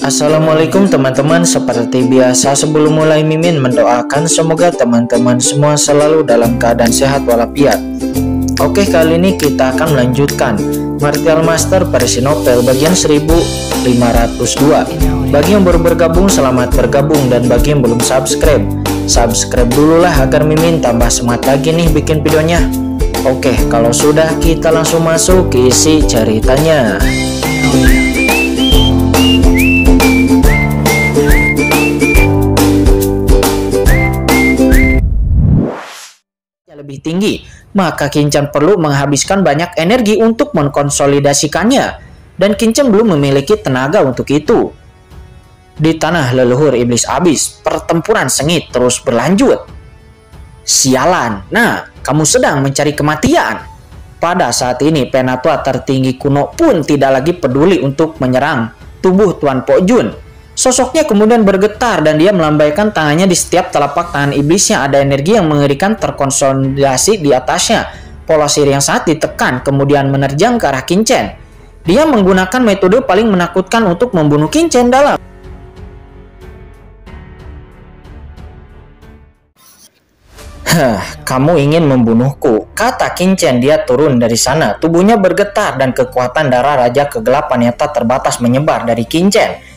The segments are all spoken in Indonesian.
Assalamualaikum teman-teman. Seperti biasa sebelum mulai Mimin mendoakan semoga teman-teman semua selalu dalam keadaan sehat walafiat. Oke, kali ini kita akan melanjutkan Martial Master versi novel bagian 1502. Bagi yang baru bergabung, selamat bergabung, dan bagi yang belum subscribe dulu lah agar Mimin tambah semangat lagi nih bikin videonya. Oke, kalau sudah kita langsung masuk ke isi ceritanya. Lebih tinggi, maka Kinchan perlu menghabiskan banyak energi untuk mengkonsolidasikannya, dan Kinchan belum memiliki tenaga untuk itu. Di tanah leluhur iblis abis, pertempuran sengit terus berlanjut. Sialan, nah, kamu sedang mencari kematian. Pada saat ini, penatua tertinggi kuno pun tidak lagi peduli untuk menyerang tubuh Tuan Po Jun. Sosoknya kemudian bergetar dan dia melambaikan tangannya. Di setiap telapak tangan iblisnya ada energi yang mengerikan terkonsolidasi di atasnya. Pola sihir yang sangat ditekan kemudian menerjang ke arah Kinchan. Dia menggunakan metode paling menakutkan untuk membunuh Kinchan dalam. Kamu ingin membunuhku, kata Kinchan. Dia turun dari sana. Tubuhnya bergetar dan kekuatan darah Raja Kegelapan yang tak terbatas menyebar dari Kinchan.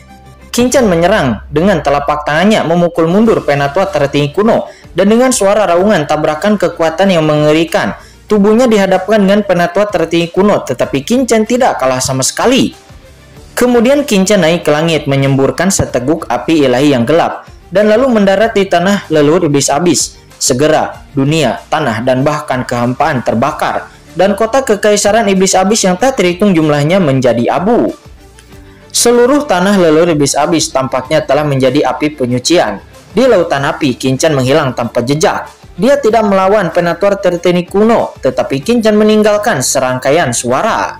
Kinchan menyerang dengan telapak tangannya, memukul mundur penatua tertinggi kuno, dan dengan suara raungan tabrakan kekuatan yang mengerikan, tubuhnya dihadapkan dengan penatua tertinggi kuno, tetapi Kinchan tidak kalah sama sekali. Kemudian Kinchan naik ke langit, menyemburkan seteguk api ilahi yang gelap, dan lalu mendarat di tanah leluhur iblis abis. Segera dunia, tanah, dan bahkan kehampaan terbakar, dan kota kekaisaran iblis abis yang tak terhitung jumlahnya menjadi abu. Seluruh tanah leluhur iblis abis tampaknya telah menjadi api penyucian. Di lautan api, Kinchan menghilang tanpa jejak. Dia tidak melawan penatua tertinggi kuno, tetapi Kinchan meninggalkan serangkaian suara.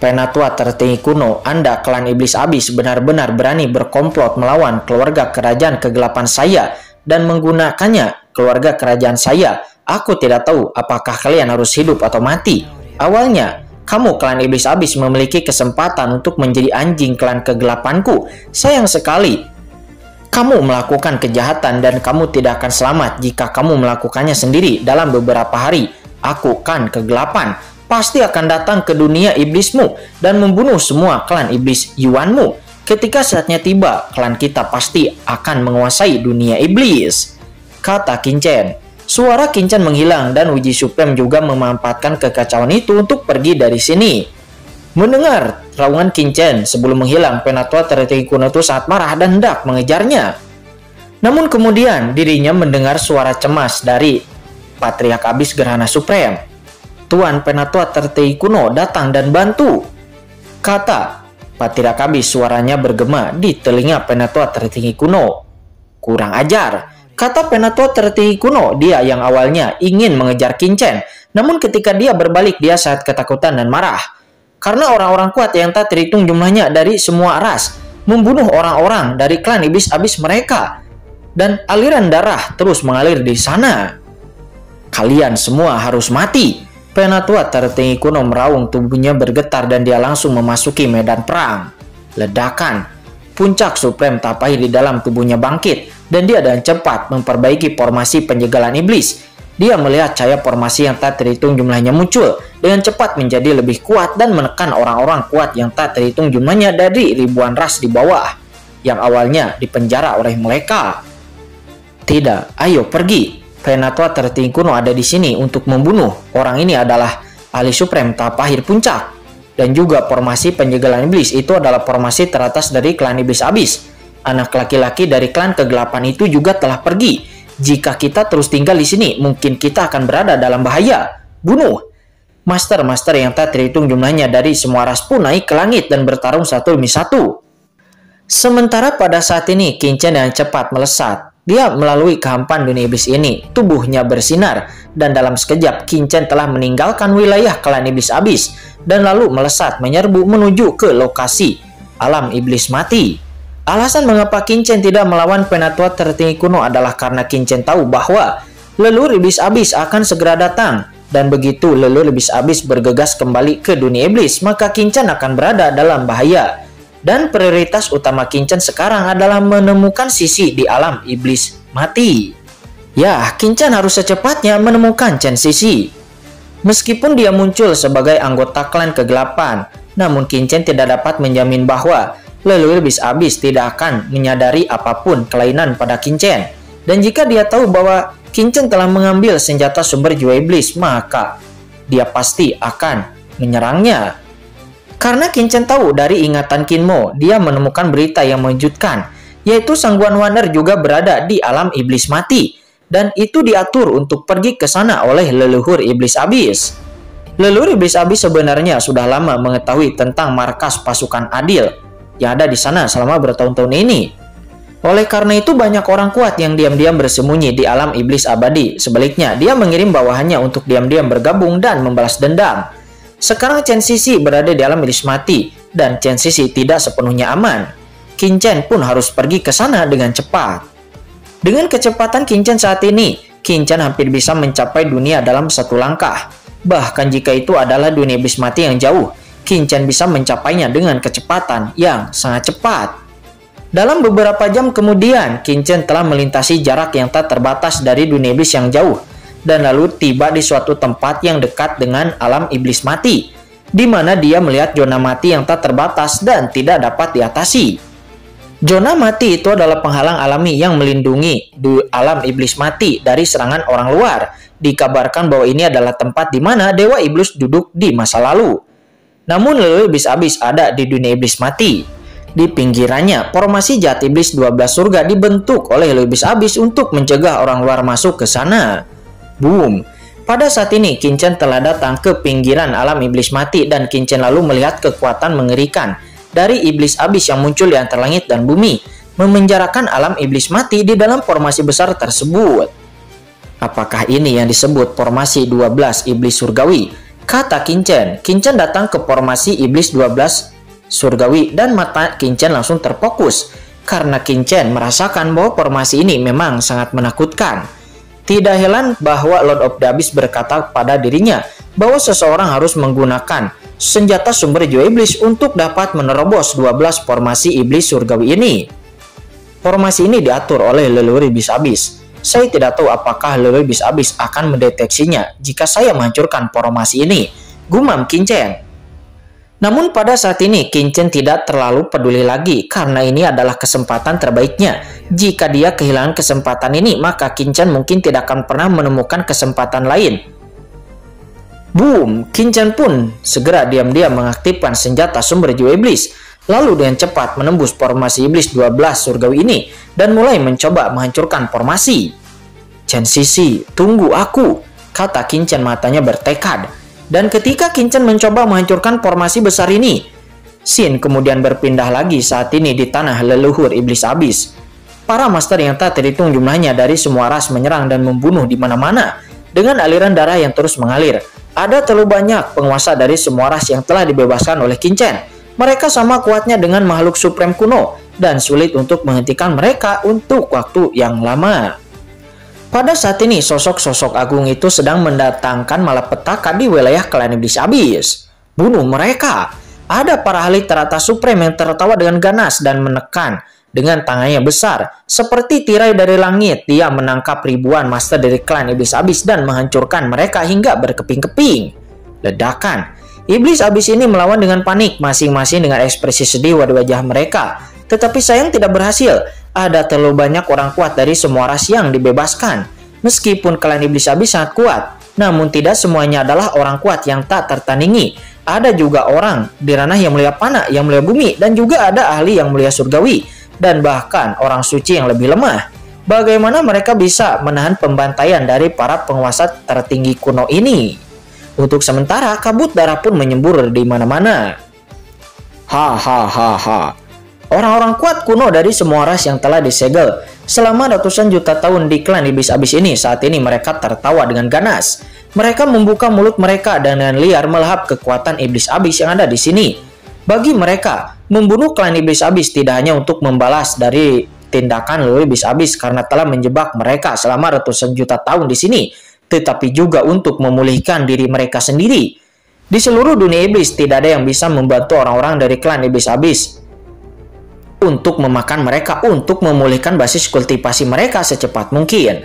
Penatua tertinggi kuno, Anda klan iblis abis benar-benar berani berkomplot melawan keluarga kerajaan kegelapan saya dan menggunakannya keluarga kerajaan saya. Aku tidak tahu apakah kalian harus hidup atau mati. Awalnya, kamu klan iblis abis memiliki kesempatan untuk menjadi anjing klan kegelapanku. Sayang sekali, kamu melakukan kejahatan dan kamu tidak akan selamat jika kamu melakukannya sendiri. Dalam beberapa hari, aku klan kegelapan pasti akan datang ke dunia iblismu dan membunuh semua klan iblis Yuanmu. Ketika saatnya tiba, klan kita pasti akan menguasai dunia iblis, kata Kinchan. Suara Kinchan menghilang dan Uji Supreme juga memanfaatkan kekacauan itu untuk pergi dari sini. Mendengar raungan Kinchan sebelum menghilang, penatua tertinggi kuno itu sangat marah dan hendak mengejarnya. Namun kemudian dirinya mendengar suara cemas dari Patriark Abis Gerhana Supreme. Tuan penatua tertinggi kuno datang dan bantu, kata Patriark Abis. Suaranya bergema di telinga penatua tertinggi kuno. Kurang ajar, kata penatua tertinggi kuno. Dia yang awalnya ingin mengejar Kinchan, namun ketika dia berbalik, dia sangat ketakutan dan marah. Karena orang-orang kuat yang tak terhitung jumlahnya dari semua ras membunuh orang-orang dari klan iblis abis mereka, dan aliran darah terus mengalir di sana. Kalian semua harus mati. Penatua tertinggi kuno meraung, tubuhnya bergetar dan dia langsung memasuki medan perang. Ledakan. Puncak Supreme Tapahi di dalam tubuhnya bangkit, dan dia dengan cepat memperbaiki formasi penjegalan iblis. Dia melihat cahaya formasi yang tak terhitung jumlahnya muncul dengan cepat menjadi lebih kuat dan menekan orang-orang kuat yang tak terhitung jumlahnya dari ribuan ras di bawah yang awalnya dipenjara oleh mereka. Tidak, ayo pergi. Penatua tertinggi kuno ada di sini untuk membunuh. Orang ini adalah ahli Supreme Tapahi Puncak. Dan juga formasi penjegalan iblis itu adalah formasi teratas dari klan iblis abis. Anak laki-laki dari klan kegelapan itu juga telah pergi. Jika kita terus tinggal di sini, mungkin kita akan berada dalam bahaya. Bunuh. Master-master yang tak terhitung jumlahnya dari semua ras pun naik ke langit dan bertarung satu demi satu. Sementara pada saat ini, Kinchan dengan cepat melesat. Dia melalui kehampaan dunia iblis ini. Tubuhnya bersinar, dan dalam sekejap Kinchan telah meninggalkan wilayah klan iblis abis dan lalu melesat menyerbu menuju ke lokasi alam iblis mati. Alasan mengapa Kinchan tidak melawan penatua tertinggi kuno adalah karena Kinchan tahu bahwa leluhur iblis abis akan segera datang, dan begitu leluhur iblis abis bergegas kembali ke dunia iblis, maka Kinchan akan berada dalam bahaya. Dan prioritas utama Qin-Chen sekarang adalah menemukan Sisi di alam iblis mati. Ya, Qin-Chen harus secepatnya menemukan Chen Sisi. Meskipun dia muncul sebagai anggota klan kegelapan, namun Qin-Chen tidak dapat menjamin bahwa leluhur iblis abis tidak akan menyadari apapun kelainan pada Qin-Chen. Dan jika dia tahu bahwa Qin-Chen telah mengambil senjata sumber jiwa iblis, maka dia pasti akan menyerangnya. Karena Qin-Chen tahu dari ingatan Qin Mo, dia menemukan berita yang mengejutkan, yaitu Sang Guan Waner juga berada di alam iblis mati, dan itu diatur untuk pergi ke sana oleh leluhur iblis abis. Leluhur iblis abis sebenarnya sudah lama mengetahui tentang markas pasukan adil yang ada di sana selama bertahun-tahun ini. Oleh karena itu banyak orang kuat yang diam-diam bersembunyi di alam iblis abadi. Sebaliknya, dia mengirim bawahannya untuk diam-diam bergabung dan membalas dendam. Sekarang Chen Sisi berada di alam iblis mati, dan Chen Sisi tidak sepenuhnya aman. Qin-Chen pun harus pergi ke sana dengan cepat. Dengan kecepatan Qin-Chen saat ini, Qin-Chen hampir bisa mencapai dunia dalam satu langkah. Bahkan jika itu adalah dunia iblis mati yang jauh, Qin-Chen bisa mencapainya dengan kecepatan yang sangat cepat. Dalam beberapa jam kemudian, Qin-Chen telah melintasi jarak yang tak terbatas dari dunia iblis yang jauh, dan lalu tiba di suatu tempat yang dekat dengan alam iblis mati, di mana dia melihat zona mati yang tak terbatas dan tidak dapat diatasi. Zona mati itu adalah penghalang alami yang melindungi di alam iblis mati dari serangan orang luar. Dikabarkan bahwa ini adalah tempat di mana Dewa Iblis duduk di masa lalu. Namun leluhur iblis abis ada di dunia iblis mati. Di pinggirannya, formasi jahat iblis 12 surga dibentuk oleh leluhur iblis abis untuk mencegah orang luar masuk ke sana. Boom. Pada saat ini, Qin-Chen telah datang ke pinggiran alam iblis mati dan Qin-Chen lalu melihat kekuatan mengerikan dari iblis abis yang muncul di antara langit dan bumi, memenjarakan alam iblis mati di dalam formasi besar tersebut. Apakah ini yang disebut formasi 12 iblis surgawi? Kata Qin-Chen. Qin-Chen datang ke formasi iblis 12 surgawi dan mata Qin-Chen langsung terfokus karena Qin-Chen merasakan bahwa formasi ini memang sangat menakutkan. Tidak heran bahwa Lord of the Abyss berkata pada dirinya bahwa seseorang harus menggunakan senjata sumber jiwa iblis untuk dapat menerobos 12 formasi iblis surgawi ini. Formasi ini diatur oleh leluhur iblis abis. Saya tidak tahu apakah leluhur iblis abis akan mendeteksinya jika saya menghancurkan formasi ini, gumam Qin-Chen. Namun pada saat ini Qin-Chen tidak terlalu peduli lagi karena ini adalah kesempatan terbaiknya. Jika dia kehilangan kesempatan ini, maka Qin-Chen mungkin tidak akan pernah menemukan kesempatan lain. Boom! Qin-Chen pun segera diam-diam mengaktifkan senjata sumber jiwa iblis, lalu dengan cepat menembus formasi iblis 12 surgawi ini dan mulai mencoba menghancurkan formasi. Chen Sisi, tunggu aku, kata Qin-Chen matanya bertekad. Dan ketika Qin-Chen mencoba menghancurkan formasi besar ini, scene kemudian berpindah lagi saat ini di tanah leluhur iblis abis. Para master yang tak terhitung jumlahnya dari semua ras menyerang dan membunuh di mana-mana dengan aliran darah yang terus mengalir. Ada terlalu banyak penguasa dari semua ras yang telah dibebaskan oleh Qin-Chen. Mereka sama kuatnya dengan makhluk supreme kuno dan sulit untuk menghentikan mereka untuk waktu yang lama. Pada saat ini, sosok-sosok agung itu sedang mendatangkan malapetaka di wilayah klan iblis abis. Bunuh mereka. Ada para ahli teratas supreme yang tertawa dengan ganas dan menekan dengan tangannya besar. Seperti tirai dari langit, dia menangkap ribuan master dari klan iblis abis dan menghancurkan mereka hingga berkeping-keping. Ledakan. Iblis abis ini melawan dengan panik, masing-masing dengan ekspresi sedih di wajah mereka. Tetapi sayang tidak berhasil. Ada terlalu banyak orang kuat dari semua ras yang dibebaskan. Meskipun klan iblis abis sangat kuat, namun tidak semuanya adalah orang kuat yang tak tertandingi. Ada juga orang di ranah yang mulia panah, yang mulia bumi, dan juga ada ahli yang mulia surgawi, dan bahkan orang suci yang lebih lemah. Bagaimana mereka bisa menahan pembantaian dari para penguasa tertinggi kuno ini? Untuk sementara, kabut darah pun menyembur di mana-mana. Hahaha. Orang-orang kuat kuno dari semua ras yang telah disegel selama ratusan juta tahun di klan iblis abis ini, saat ini mereka tertawa dengan ganas. Mereka membuka mulut mereka dan dengan liar melahap kekuatan iblis abis yang ada di sini. Bagi mereka, membunuh klan iblis abis tidak hanya untuk membalas dari tindakan leluhur iblis abis karena telah menjebak mereka selama ratusan juta tahun di sini, tetapi juga untuk memulihkan diri mereka sendiri. Di seluruh dunia iblis tidak ada yang bisa membantu orang-orang dari klan iblis abis. untuk memakan mereka untuk memulihkan basis kultivasi mereka secepat mungkin.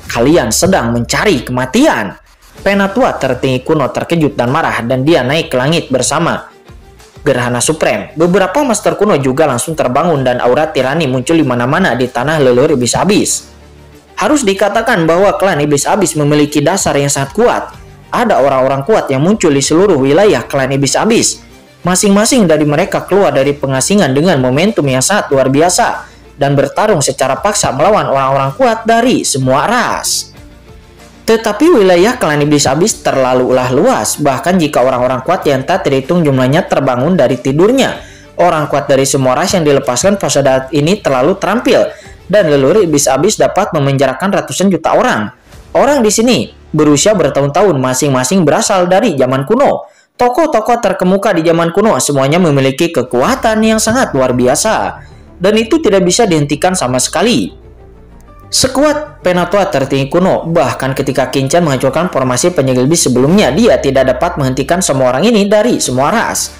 Kalian sedang mencari kematian. Penatua tertinggi kuno terkejut dan marah dan dia naik ke langit bersama Gerhana Supreme. Beberapa master kuno juga langsung terbangun dan aura tirani muncul di mana-mana di tanah leluhur iblis abis. Harus dikatakan bahwa klan iblis abis memiliki dasar yang sangat kuat. Ada orang-orang kuat yang muncul di seluruh wilayah klan iblis abis. Masing-masing dari mereka keluar dari pengasingan dengan momentum yang sangat luar biasa dan bertarung secara paksa melawan orang-orang kuat dari semua ras. Tetapi wilayah klan iblis abis terlalulah luas, bahkan jika orang-orang kuat yang tak terhitung jumlahnya terbangun dari tidurnya. Orang kuat dari semua ras yang dilepaskan pada saat ini terlalu terampil, dan leluhur iblis abis dapat memenjarakan ratusan juta orang. Orang di sini berusia bertahun-tahun, masing-masing berasal dari zaman kuno. Tokoh-tokoh terkemuka di zaman kuno semuanya memiliki kekuatan yang sangat luar biasa, dan itu tidak bisa dihentikan sama sekali. Sekuat Penatua tertinggi kuno, bahkan ketika Qin-Chen menghancurkan formasi penyegel iblis sebelumnya, dia tidak dapat menghentikan semua orang ini dari semua ras.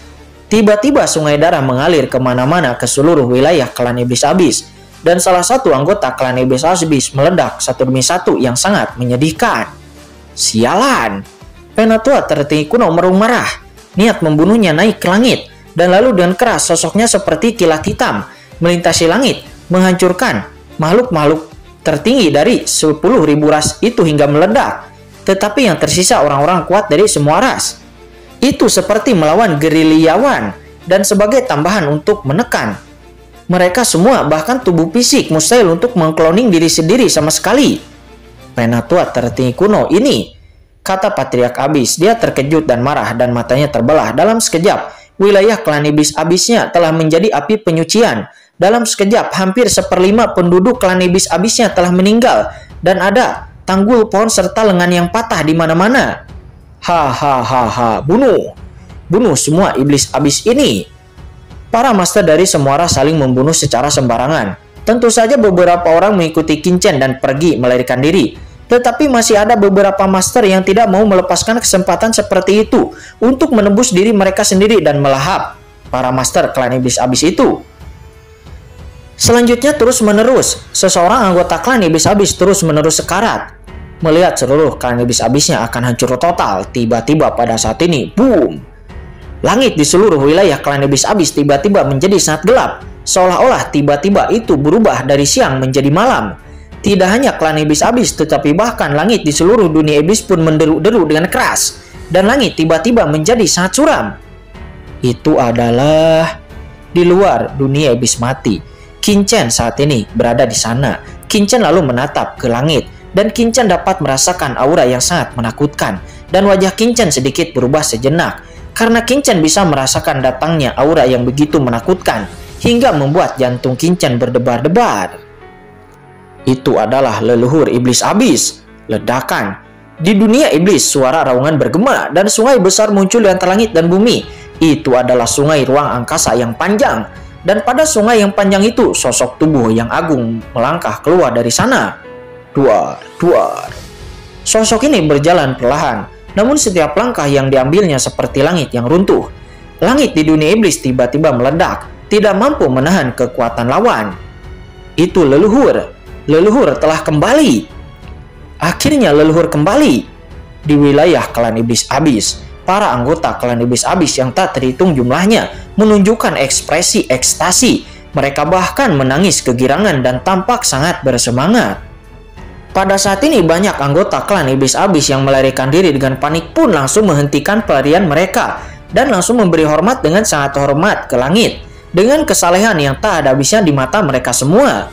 Tiba-tiba sungai darah mengalir kemana-mana ke seluruh wilayah klan iblis abis, dan salah satu anggota klan iblis abis meledak satu demi satu yang sangat menyedihkan. Sialan! Penatua tertinggi kuno merung marah, niat membunuhnya naik ke langit, dan lalu dengan keras sosoknya seperti kilat hitam melintasi langit, menghancurkan makhluk-makhluk tertinggi dari 10.000 ras itu hingga meledak. Tetapi yang tersisa orang-orang kuat dari semua ras. Itu seperti melawan gerilyawan dan sebagai tambahan untuk menekan mereka semua, bahkan tubuh fisik mustahil untuk mengkloning diri sendiri sama sekali. Penatua tertinggi kuno ini, kata Patriark Abis. Dia terkejut dan marah dan matanya terbelah. Dalam sekejap, wilayah klan iblis abisnya telah menjadi api penyucian. Dalam sekejap, hampir 1/5 penduduk klan iblis abisnya telah meninggal, dan ada tanggul pohon serta lengan yang patah di mana-mana. Hahaha, bunuh semua iblis abis ini. Para master dari semua ras saling membunuh secara sembarangan. Tentu saja beberapa orang mengikuti Qin-Chen dan pergi melarikan diri. Tetapi masih ada beberapa master yang tidak mau melepaskan kesempatan seperti itu untuk menembus diri mereka sendiri dan melahap para master klan iblis abis itu. Selanjutnya terus-menerus, seseorang anggota klan iblis abis terus-menerus sekarat. Melihat seluruh klan iblis abisnya akan hancur total, tiba-tiba pada saat ini, boom! Langit di seluruh wilayah klan iblis abis tiba-tiba menjadi sangat gelap, seolah-olah tiba-tiba itu berubah dari siang menjadi malam. Tidak hanya klan iblis abis, tetapi bahkan langit di seluruh dunia iblis pun menderu-deru dengan keras, dan langit tiba-tiba menjadi sangat suram. Itu adalah di luar dunia iblis mati. Qin-Chen saat ini berada di sana. Qin-Chen lalu menatap ke langit, dan Qin-Chen dapat merasakan aura yang sangat menakutkan, dan wajah Qin-Chen sedikit berubah sejenak, karena Qin-Chen bisa merasakan datangnya aura yang begitu menakutkan, hingga membuat jantung Qin-Chen berdebar-debar. Itu adalah leluhur iblis abis. Ledakan. Di dunia iblis, suara raungan bergema, dan sungai besar muncul di antara langit dan bumi. Itu adalah sungai ruang angkasa yang panjang. Dan pada sungai yang panjang itu, sosok tubuh yang agung melangkah keluar dari sana. Duar. Sosok ini berjalan perlahan, namun setiap langkah yang diambilnya seperti langit yang runtuh. Langit di dunia iblis tiba-tiba meledak, tidak mampu menahan kekuatan lawan. Itu leluhur. Leluhur telah kembali. Akhirnya leluhur kembali. Di wilayah klan iblis abis, para anggota klan iblis abis yang tak terhitung jumlahnya menunjukkan ekspresi ekstasi. Mereka bahkan menangis kegirangan dan tampak sangat bersemangat. Pada saat ini banyak anggota klan iblis abis yang melarikan diri dengan panik pun langsung menghentikan pelarian mereka dan langsung memberi hormat dengan sangat hormat ke langit dengan kesalehan yang tak ada habisnya di mata mereka semua.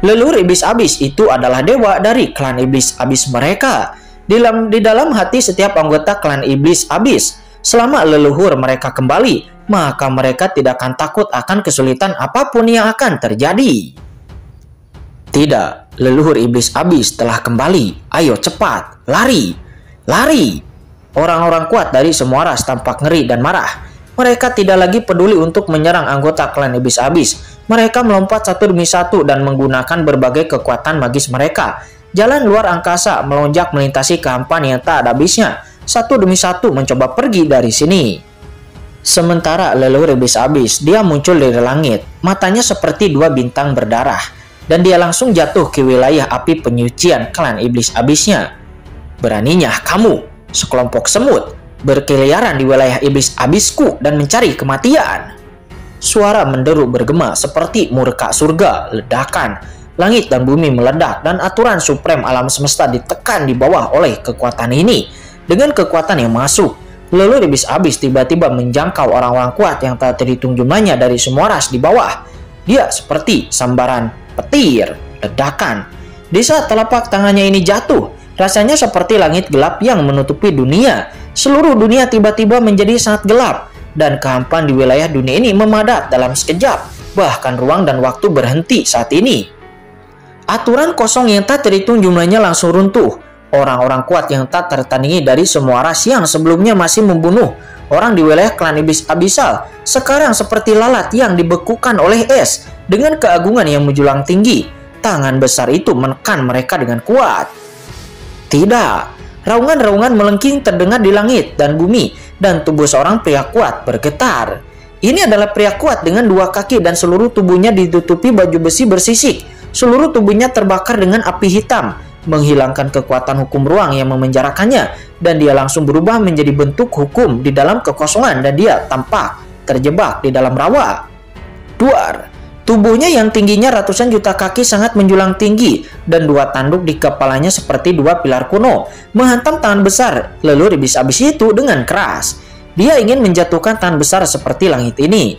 Leluhur iblis abis itu adalah dewa dari klan iblis abis mereka. Di dalam hati setiap anggota klan iblis abis, selama leluhur mereka kembali, maka mereka tidak akan takut akan kesulitan apapun yang akan terjadi. Tidak, leluhur iblis abis telah kembali. Ayo cepat, lari. Orang-orang kuat dari semua ras tampak ngeri dan marah. Mereka tidak lagi peduli untuk menyerang anggota klan iblis abis. Mereka melompat satu demi satu dan menggunakan berbagai kekuatan magis mereka. Jalan luar angkasa melonjak melintasi kehampaan yang tak ada habisnya. Satu demi satu mencoba pergi dari sini. Sementara leluhur iblis abis, dia muncul dari langit, matanya seperti dua bintang berdarah, dan dia langsung jatuh ke wilayah api penyucian klan iblis abisnya. Beraninya kamu, sekelompok semut, berkeliaran di wilayah iblis abisku dan mencari kematian. Suara menderu bergema seperti murka surga, ledakan. Langit dan bumi meledak dan aturan suprem alam semesta ditekan di bawah oleh kekuatan ini. Dengan kekuatan yang masuk, leluhur iblis abis tiba-tiba menjangkau orang-orang kuat yang tak terhitung jumlahnya dari semua ras di bawah. Dia seperti sambaran petir, ledakan. Di saat telapak tangannya ini jatuh, rasanya seperti langit gelap yang menutupi dunia. Seluruh dunia tiba-tiba menjadi sangat gelap, dan kehampaan di wilayah dunia ini memadat dalam sekejap. Bahkan ruang dan waktu berhenti saat ini. Aturan kosong yang tak terhitung jumlahnya langsung runtuh. Orang-orang kuat yang tak tertandingi dari semua ras yang sebelumnya masih membunuh orang di wilayah klan iblis abisal, sekarang seperti lalat yang dibekukan oleh es. Dengan keagungan yang menjulang tinggi, tangan besar itu menekan mereka dengan kuat. Tidak, raungan-raungan melengking terdengar di langit dan bumi, dan tubuh seorang pria kuat bergetar. Ini adalah pria kuat dengan dua kaki dan seluruh tubuhnya ditutupi baju besi bersisik. Seluruh tubuhnya terbakar dengan api hitam, menghilangkan kekuatan hukum ruang yang memenjarakannya, dan dia langsung berubah menjadi bentuk hukum di dalam kekosongan, dan dia tampak terjebak di dalam rawa. Duar, tubuhnya yang tingginya ratusan juta kaki sangat menjulang tinggi, dan dua tanduk di kepalanya seperti dua pilar kuno, menghantam tangan besar leluhur iblis abis itu dengan keras. Dia ingin menjatuhkan tangan besar seperti langit ini.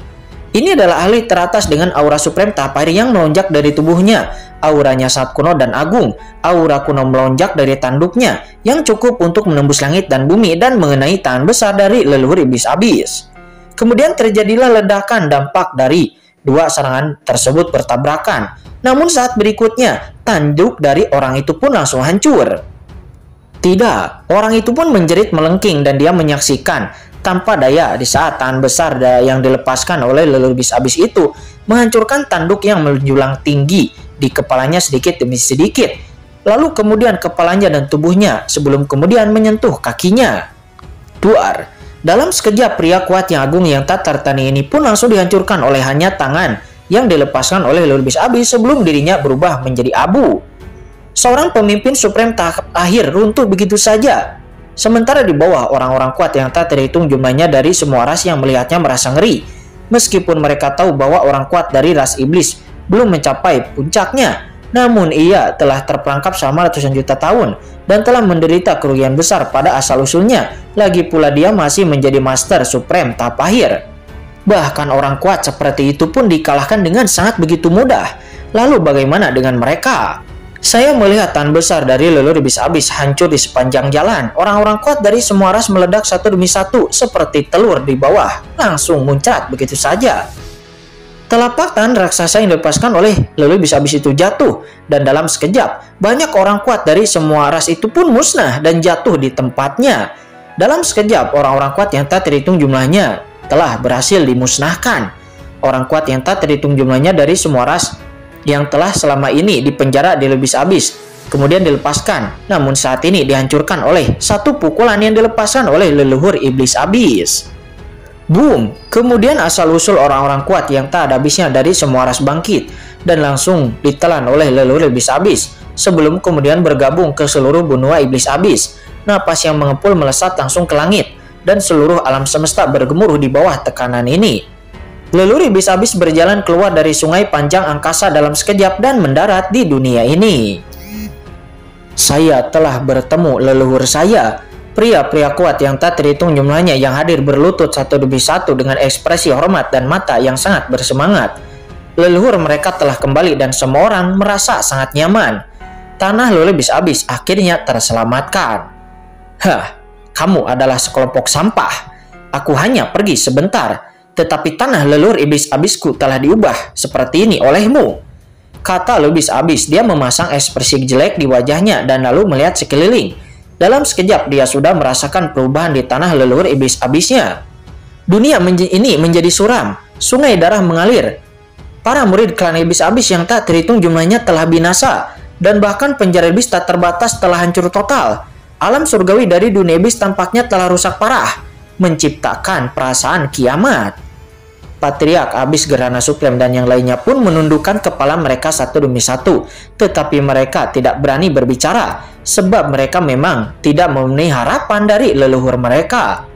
Ini adalah ahli teratas dengan aura suprem tahap air yang melonjak dari tubuhnya. Auranya sangat kuno dan agung. Aura kuno melonjak dari tanduknya yang cukup untuk menembus langit dan bumi dan mengenai tangan besar dari leluhur iblis abis. Kemudian terjadilah ledakan dampak dari dua serangan tersebut bertabrakan. Namun saat berikutnya, tanduk dari orang itu pun langsung hancur. Tidak, orang itu pun menjerit melengking dan dia menyaksikan tanpa daya di saat tangan besar yang dilepaskan oleh leluhur iblis abis itu menghancurkan tanduk yang menjulang tinggi di kepalanya sedikit demi sedikit. Lalu kemudian kepalanya dan tubuhnya sebelum kemudian menyentuh kakinya. Duar, dalam sekejap pria kuat yang agung yang tak tertandingi ini pun langsung dihancurkan oleh hanya tangan yang dilepaskan oleh leluhur iblis abis sebelum dirinya berubah menjadi abu. Seorang pemimpin suprem tahap akhir runtuh begitu saja. Sementara di bawah orang-orang kuat yang tak terhitung jumlahnya dari semua ras yang melihatnya merasa ngeri. Meskipun mereka tahu bahwa orang kuat dari ras iblis belum mencapai puncaknya, namun ia telah terperangkap selama ratusan juta tahun dan telah menderita kerugian besar pada asal-usulnya. Lagi pula dia masih menjadi master suprem tahap akhir. Bahkan orang kuat seperti itu pun dikalahkan dengan sangat begitu mudah. Lalu bagaimana dengan mereka? Saya melihat tangan besar dari leluhur iblis abis hancur di sepanjang jalan. Orang-orang kuat dari semua ras meledak satu demi satu seperti telur di bawah, langsung muncrat begitu saja. Telapak tangan raksasa yang dilepaskan oleh leluhur iblis abis itu jatuh, dan dalam sekejap banyak orang kuat dari semua ras itu pun musnah dan jatuh di tempatnya. Dalam sekejap orang-orang kuat yang tak terhitung jumlahnya telah berhasil dimusnahkan. Orang kuat yang tak terhitung jumlahnya dari semua ras yang telah selama ini dipenjara di leluhur iblis abis kemudian dilepaskan, namun saat ini dihancurkan oleh satu pukulan yang dilepaskan oleh leluhur iblis abis. Boom! Kemudian asal-usul orang-orang kuat yang tak ada habisnya dari semua ras bangkit dan langsung ditelan oleh leluhur iblis abis sebelum kemudian bergabung ke seluruh benua iblis abis. Napas yang mengepul melesat langsung ke langit dan seluruh alam semesta bergemuruh di bawah tekanan ini. Leluhur iblis abis berjalan keluar dari sungai panjang angkasa dalam sekejap dan mendarat di dunia ini. Saya telah bertemu leluhur saya. Pria-pria kuat yang tak terhitung jumlahnya yang hadir berlutut satu demi satu dengan ekspresi hormat dan mata yang sangat bersemangat. Leluhur mereka telah kembali dan semua orang merasa sangat nyaman. Tanah leluhur iblis abis akhirnya terselamatkan. Hah, kamu adalah sekelompok sampah. Aku hanya pergi sebentar. Tetapi tanah leluhur iblis abisku telah diubah seperti ini olehmu, kata leluhur iblis abis. Dia memasang ekspresi jelek di wajahnya dan lalu melihat sekeliling. Dalam sekejap dia sudah merasakan perubahan di tanah leluhur iblis abisnya. Dunia ini menjadi suram, sungai darah mengalir. Para murid klan iblis abis yang tak terhitung jumlahnya telah binasa, dan bahkan penjara iblis tak terbatas telah hancur total. Alam surgawi dari dunia iblis tampaknya telah rusak parah. menciptakan perasaan kiamat. Patriark Abyss, Gerhana Supreme, dan yang lainnya pun menundukkan kepala mereka satu demi satu. Tetapi mereka tidak berani berbicara, sebab mereka memang tidak memenuhi harapan dari leluhur mereka.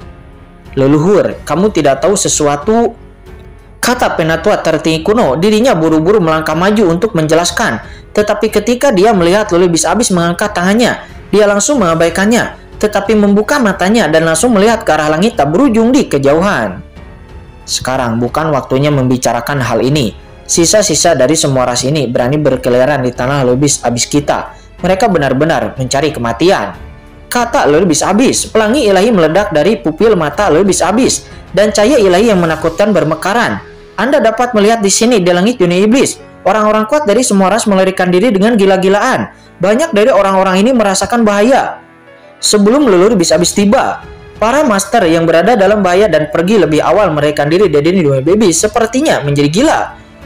"Leluhur, kamu tidak tahu sesuatu," kata penatua tertinggi kuno. Dirinya buru-buru melangkah maju untuk menjelaskan. Tetapi ketika dia melihat Leluhur Abyss mengangkat tangannya, dia langsung mengabaikannya, tetapi membuka matanya dan langsung melihat ke arah langit tak berujung di kejauhan. "Sekarang bukan waktunya membicarakan hal ini. Sisa-sisa dari semua ras ini berani berkeliaran di tanah Leluhur Abyss kita. Mereka benar-benar mencari kematian," kata Leluhur Abyss. Pelangi ilahi meledak dari pupil mata Leluhur Abyss dan cahaya ilahi yang menakutkan bermekaran. Anda dapat melihat di sini di langit dunia iblis, orang-orang kuat dari semua ras melarikan diri dengan gila-gilaan. Banyak dari orang-orang ini merasakan bahaya sebelum Leluhur Abyss tiba. Para master yang berada dalam bahaya dan pergi lebih awal melarikan diri dari dunia iblis sepertinya menjadi gila.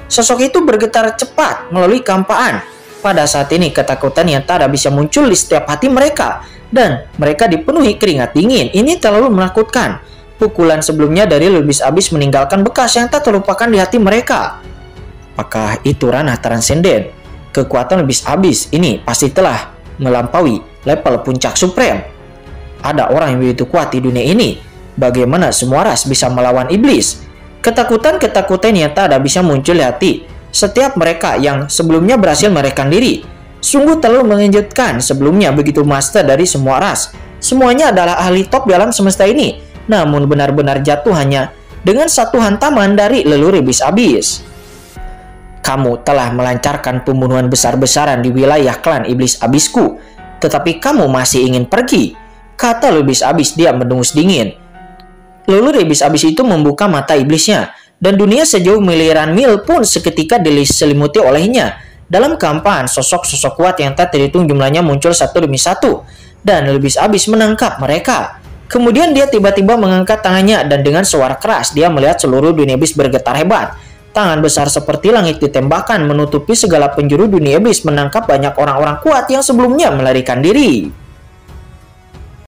Sosok itu bergetar cepat melalui kampaan. Pada saat ini ketakutan yang tak bisa muncul di setiap hati mereka, dan mereka dipenuhi keringat dingin. Ini terlalu menakutkan. Pukulan sebelumnya dari Leluhur Abyss meninggalkan bekas yang tak terlupakan di hati mereka. Apakah itu ranah transenden? Kekuatan Leluhur Abyss ini pasti telah melampaui level puncak supreme. Ada orang yang begitu kuat di dunia ini. Bagaimana semua ras bisa melawan iblis? Ketakutan-ketakutan yang tak bisa muncul di hati setiap mereka yang sebelumnya berhasil melarikan diri. Sungguh terlalu mengejutkan. Sebelumnya begitu master dari semua ras, semuanya adalah ahli top dalam semesta ini, namun benar-benar jatuh hanya dengan satu hantaman dari Leluhur Abyss. "Kamu telah melancarkan pembunuhan besar-besaran di wilayah klan iblis Abyssku, tetapi kamu masih ingin pergi," kata Leluhur Abyss. Dia mendengus dingin. Leluhur Abyss itu membuka mata iblisnya, dan dunia sejauh miliaran mil pun seketika diselimuti olehnya. Dalam kampaan, sosok-sosok kuat yang tak terhitung jumlahnya muncul satu demi satu, dan Leluhur Abyss menangkap mereka. Kemudian dia tiba-tiba mengangkat tangannya, dan dengan suara keras dia melihat seluruh dunia iblis bergetar hebat. Tangan besar seperti langit ditembakkan menutupi segala penjuru dunia iblis, menangkap banyak orang-orang kuat yang sebelumnya melarikan diri.